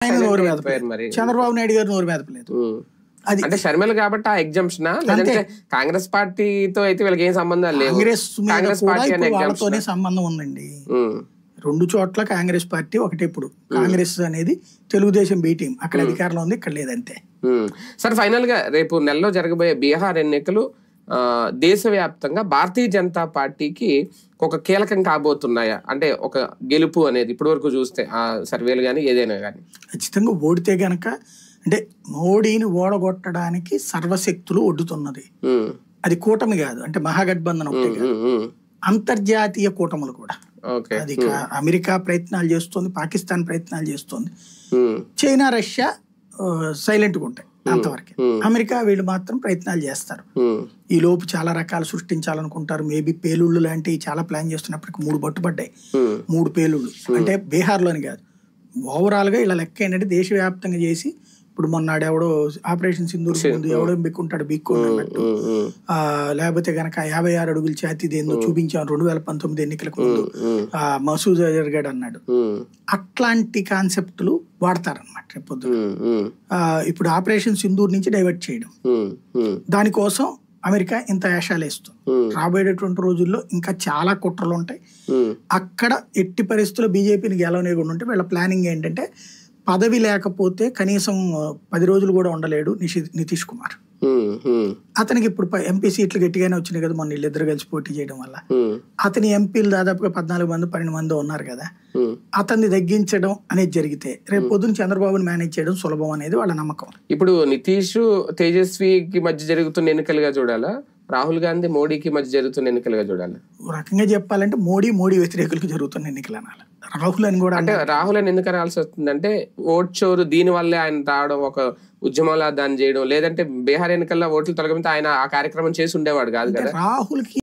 ఆయన నోరు మెదపలేదు, చంద్రబాబు నాయుడు గారు నోరు మెదపలేదు. అది అంటే షర్మిల కాబట్టి ఆ ఎగ్జామ్షనా, లేదంటే కాంగ్రెస్ పార్టీతో అయితే వీళ్ళకి ఏం సంబంధాలు లేవు? కాంగ్రెస్ పార్టీ వాళ్ళతోనే సంబంధం ఉందండి. రెండు చోట్ల కాంగ్రెస్ పార్టీ ఒకటి. ఇప్పుడు కాంగ్రెస్ అనేది తెలుగుదేశం బి టీం, అక్కడ అధికారంలో ఉంది, ఇక్కడ లేదంతే. సార్ ఫైనల్ గా రేపు నెలలో జరగబోయే బీహార్ ఎన్నికలు దేశవ్యాప్తంగా భారతీయ జనతా పార్టీకి ఒక కీలకం కాబోతున్నాయా? అంటే ఒక గెలుపు అనేది ఇప్పటి వరకు చూస్తే ఆ సర్వేలు కానీ ఏదైనా కానీ ఖచ్చితంగా ఓడితే గనక, అంటే మోడీని ఓడగొట్టడానికి సర్వశక్తులు ఒడ్డుతున్నది. అది కూటమి కాదు, అంటే మహాగఠబంధన్ ఒకటే కాదు, అంతర్జాతీయ కూటములు కూడా. అది అమెరికా ప్రయత్నాలు చేస్తుంది, పాకిస్తాన్ ప్రయత్నాలు చేస్తుంది, చైనా రష్యా సైలెంట్గా ఉంటాయి అంతవరకే. అమెరికా వీళ్ళు మాత్రం ప్రయత్నాలు చేస్తారు. ఈ లోపు చాలా రకాలు సృష్టించాలనుకుంటారు. మేబీ పేలుళ్ళు లాంటివి చాలా ప్లాన్ చేస్తున్నప్పటికీ 3 పట్టుబడ్డాయి. 3 పేలుళ్ళు అంటే బీహార్లోని కాదు, ఓవరాల్ గా ఇలా లెక్క ఏంటంటే దేశవ్యాప్తంగా చేసి, ఇప్పుడు మొన్నాడు ఎవడో ఆపరేషన్ సింధూర్ ముందు ఎవడో బిక్కుంటాడు, బిక్కున్నట్టు, లేకపోతే గనక 56 అడుగుల ఛాతీది ఏందో చూపించాం 2019 ఎన్నికలకు ముందు మసూద్ అజర్ గడ్ అన్నాడు. అట్లాంటి కాన్సెప్టులు వాడతారనమాట రేపొద్దు. ఇప్పుడు ఆపరేషన్ సింధూర్ నుంచి డైవర్ట్ చేయడం, దానికోసం అమెరికా ఇంత వేషాలు వేస్తుంది. రాబోయేటటువంటి రోజుల్లో ఇంకా చాలా కుట్రలు ఉంటాయి. అక్కడ ఎట్టి పరిస్థితుల్లో బీజేపీని గెలవనేకుండా ఉంటే వీళ్ళ ప్లానింగ్ ఏంటంటే, పదవి లేకపోతే కనీసం 10 రోజులు కూడా ఉండలేడు నితీష్ కుమార్. అతనికి ఇప్పుడు ఎంపీ సీట్లు గట్టిగానే వచ్చినాయి కదా, మొన్న వీళ్ళిద్దరు కలిసి పోటీ చేయడం వల్ల. అతని ఎంపీలు దాదాపుగా 14 మంది 12 మంది ఉన్నారు కదా, అతన్ని తగ్గించడం అనేది జరిగితే రేపు పొద్దున చంద్రబాబుని మేనేజ్ చేయడం సులభం అనేది వాళ్ళ నమ్మకం. ఇప్పుడు నితీష్ తేజస్వికి మధ్య జరుగుతున్న ఎన్నికలుగా చూడాలా, రాహుల్ గాంధీ మోడీకి మధ్య జరుగుతున్న ఎన్నికలుగా చూడాలి? రకంగా చెప్పాలంటే మోడీ వ్యతిరేకులకు జరుగుతున్న ఎన్నికలు అనాలి. రాహుల్ అని కూడా, అంటే రాహుల్ అని ఎందుకు అనాల్సి వస్తుంది అంటే, ఓట్ చోరు దీని వల్లే ఆయన రావడం, ఒక ఉద్యమంలా దాన్ని చేయడం, లేదంటే బీహార్ ఎన్నికల్లో ఓట్లు తొలగితే ఆయన ఆ కార్యక్రమం చేసి ఉండేవాడు కాదు కదా. రాహుల్ కి